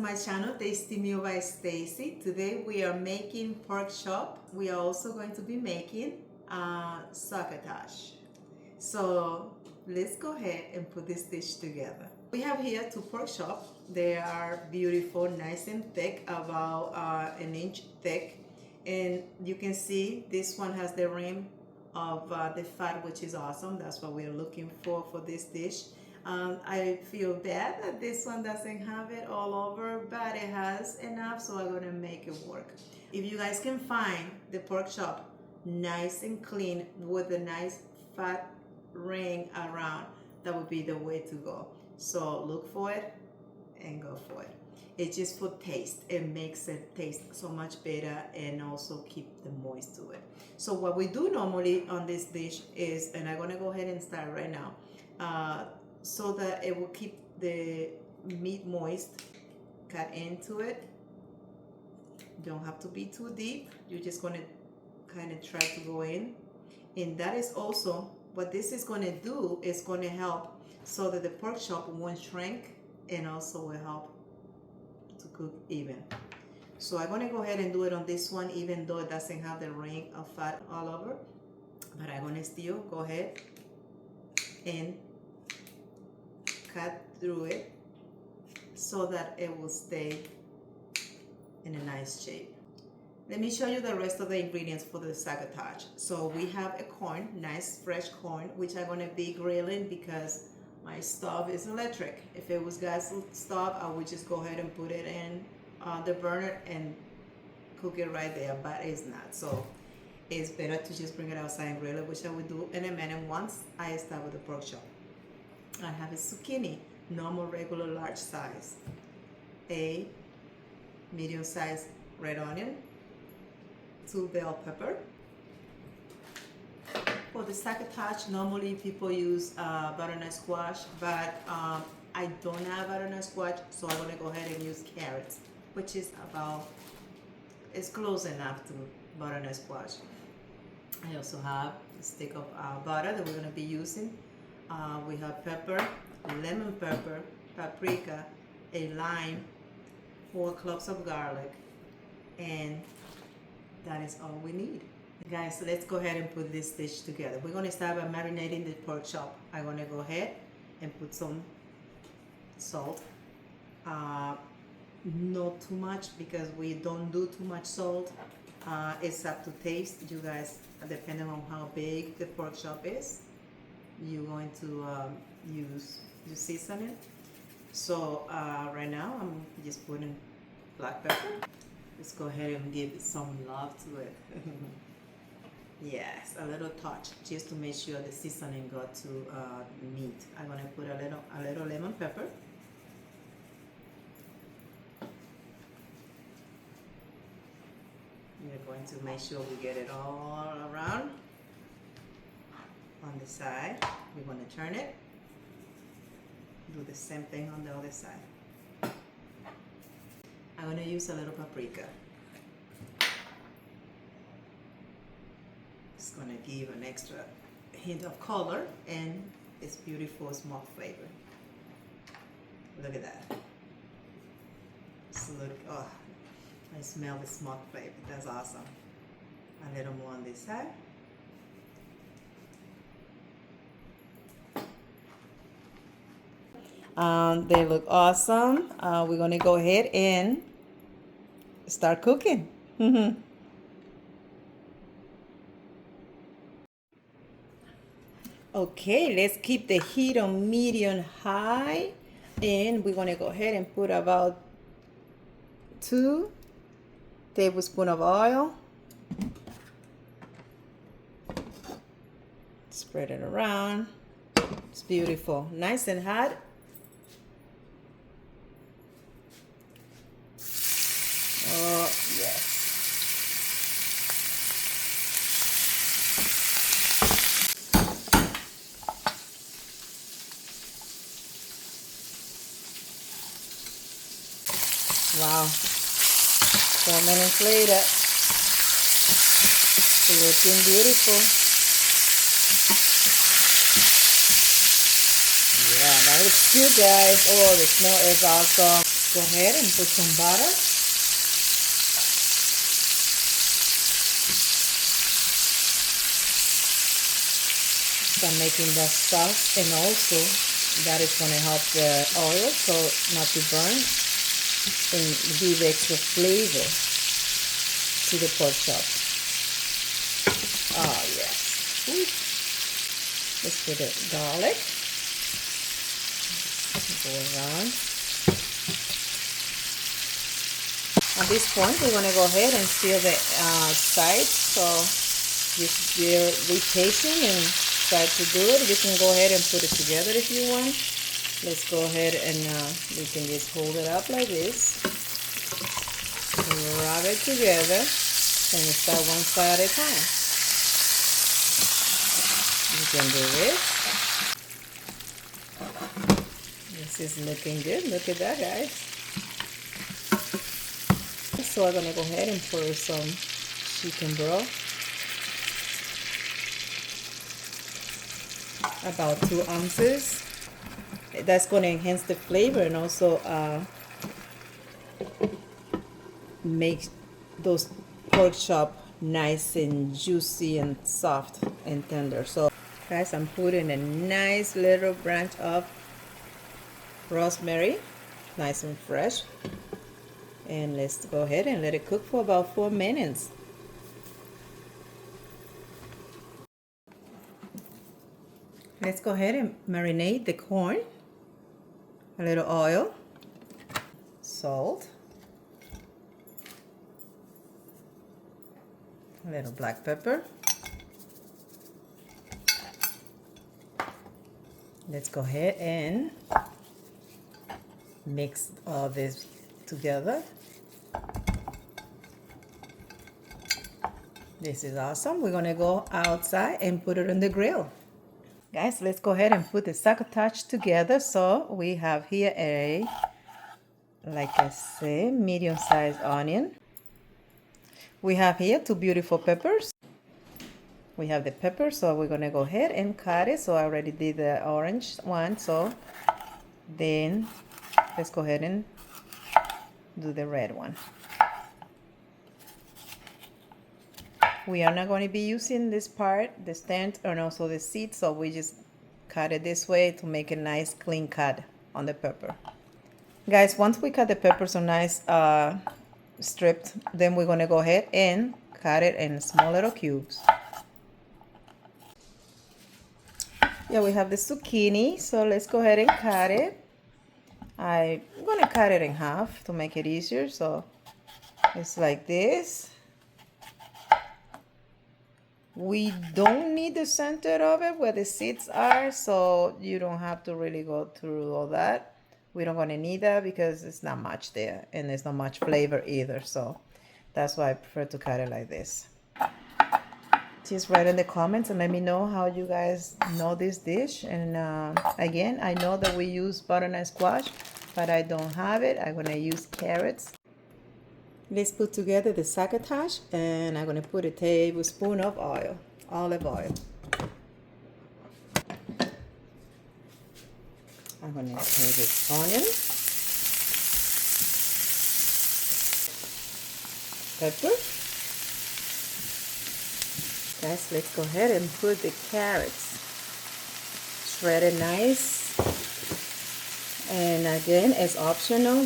my channel, Tasty Meal by Stacy. Today we are making pork chop. We are also going to be making succotash. So let's go ahead and put this dish together. We have here 2 pork chop. They are beautiful, nice and thick, about an inch thick. And you can see this one has the rim of the fat, which is awesome. That's what we're looking for this dish. I feel bad that this one doesn't have it all over, but it has enough, so I'm gonna make it work. If you guys can find the pork chop nice and clean with a nice fat ring around, that would be the way to go. So look for it and go for it. It's just for taste. It makes it taste so much better and also keep the moist to it. So what we do normally on this dish is, and I'm gonna go ahead and start right now, so that it will keep the meat moist, cut into it. Don't have to be too deep. You're just gonna kind of try to go in. And that is also, what this is gonna do is gonna help so that the pork chop won't shrink, and also will help to cook even. So I'm gonna go ahead and do it on this one, even though it doesn't have the ring of fat all over, but I'm gonna still go ahead and cut through it so that it will stay in a nice shape. Let me show you the rest of the ingredients for the succotash. So we have a corn, nice fresh corn, which I'm gonna be grilling because my stove is electric. If it was gas stove, I would just go ahead and put it in the burner and cook it right there, but it's not. So it's better to just bring it outside and grill it, which I will do in a minute once I start with the pork chop. I have a zucchini, normal, regular, large size, a medium-sized red onion, 2 bell pepper. For the succotash, normally people use butternut squash, but I don't have butternut squash, so I'm gonna go ahead and use carrots, which is it's close enough to butternut squash. I also have a stick of butter that we're gonna be using. We have pepper, lemon pepper, paprika, a lime, 4 cloves of garlic, and that is all we need. Guys, let's go ahead and put this dish together. We're gonna start by marinating the pork chop. I'm gonna go ahead and put some salt. Not too much because we don't do too much salt. It's up to taste. You guys, depending on how big the pork chop is, you're going to use your seasoning. So right now I'm just putting black pepper. Let's go ahead and give it some love to it. Yes, a little touch, just to make sure the seasoning got to the meat. I'm gonna put a little lemon pepper. We're going to make sure we get it all around. On the side, we're going to turn it. Do the same thing on the other side. I'm going to use a little paprika. It's going to give an extra hint of color and it's beautiful smoke flavor. Look at that. So look, oh, I smell the smoke flavor. That's awesome. A little more on this side. They look awesome. We're gonna go ahead and start cooking. Okay, let's keep the heat on medium high, and we're gonna go ahead and put about 2 tablespoons of oil. Spread it around. It's beautiful, nice and hot. Oh, yes. Wow. 4 minutes later, it's looking beautiful. Yeah, that looks good, guys. Oh, the smell is awesome. go ahead and put some butter. Start making that sauce, and also that is going to help the oil so not to burn and give extra flavor to the pork chop. Oh yes. Ooh. Let's put the garlic. Go around. At this point, we're going to go ahead and seal the sides. So just be patient and try to do it. You can go ahead and put it together if you want. Let's go ahead and we can just hold it up like this. Rub it together and start one side at a time. You can do this. This is looking good. Look at that, guys. So I'm gonna go ahead and pour some chicken broth. About 2 ounces. That's going to enhance the flavor and also make those pork chop nice and juicy and soft and tender. So guys, I'm putting a nice little branch of rosemary, nice and fresh, and let's go ahead and let it cook for about 4 minutes. Let's go ahead and marinate the corn. A little oil, salt, a little black pepper. Let's go ahead and mix all this together. This is awesome. We're gonna go outside and put it on the grill. Guys, let's go ahead and put the succotash together. So we have here a, like I say, medium-sized onion. We have here 2 beautiful peppers. We have the pepper, so we're gonna go ahead and cut it. So I already did the orange one, so then let's go ahead and do the red one. We are not going to be using this part, the stem, and also the seed, so we just cut it this way to make a nice clean cut on the pepper. Guys, once we cut the pepper so nice stripped, then we're going to go ahead and cut it in small little cubes. Yeah, we have the zucchini, so let's go ahead and cut it. I'm going to cut it in half to make it easier, so it's like this. We don't need the center of it where the seeds are, so you don't have to really go through all that. We don't going to need that because it's not much there and there's not much flavor either, so that's why I prefer to cut it like this. Just write in the comments and let me know how you guys know this dish. And again, I know that we use butternut squash, but I don't have it. I'm going to use carrots. Let's put together the succotash, and I'm going to put a tablespoon of oil, olive oil. I'm going to take this onion, pepper. Guys, let's go ahead and put the carrots, shredded nice. And again, it's optional.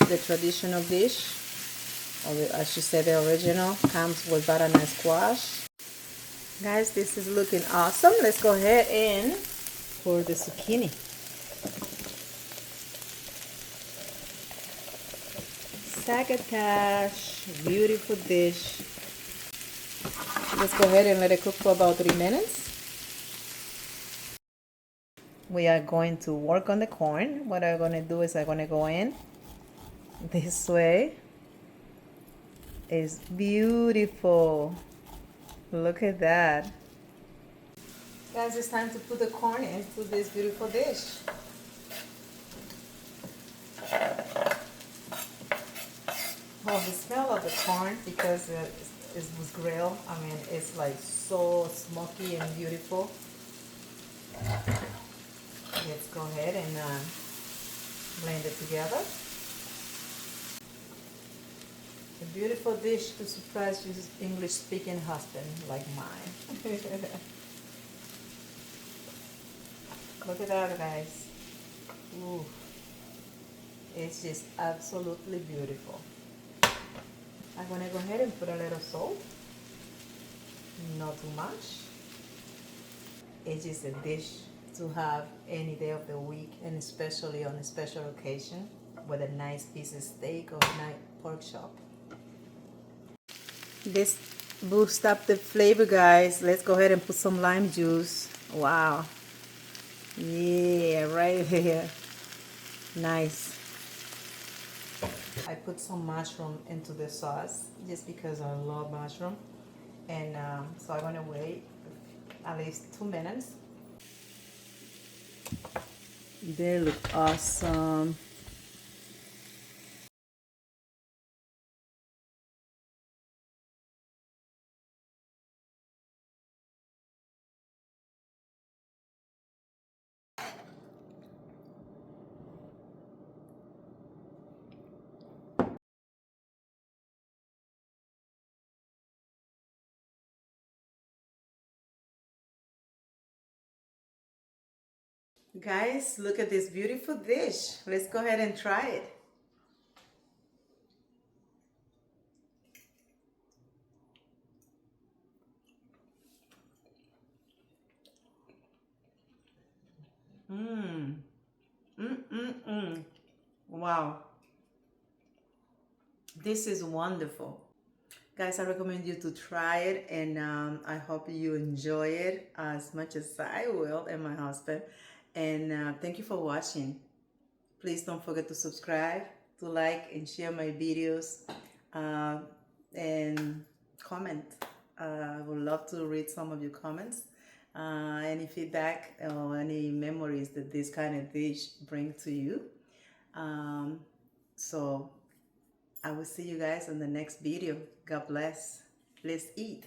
The traditional dish, or I should say the original, comes with butternut squash. Guys, this is looking awesome. Let's go ahead and pour the zucchini. Succotash, beautiful dish. Let's go ahead and let it cook for about 3 minutes. We are going to work on the corn. What I'm going to do is I'm going to go in this way. It's beautiful. Look at that. Guys, it's time to put the corn into this beautiful dish. Well, the smell of the corn, because it was grilled, I mean, it's like so smoky and beautiful. Let's go ahead and Blend it together. A beautiful dish to surprise your English-speaking husband like mine. Look at that, guys. Ooh, it's just absolutely beautiful. I'm gonna go ahead and put a little salt, not too much. It's just a dish to have any day of the week, and especially on a special occasion with a nice piece of steak or a nice pork chop. This boosts up the flavor, guys. Let's go ahead and put some lime juice. Wow. Yeah, right here. Nice. I put some mushroom into the sauce just because I love mushroom. And so I'm gonna wait at least 2 minutes. They look awesome. Guys, look at this beautiful dish. Let's go ahead and try it. Mmm. Mmm. Wow. This is wonderful. Guys, I recommend you to try it, and I hope you enjoy it as much as I will and my husband. And thank you for watching. Please don't forget to subscribe, to like and share my videos, uh, and comment. I would love to read some of your comments. Any feedback or any memories that this kind of dish bring to you. So I will see you guys in the next video. God bless. Let's eat.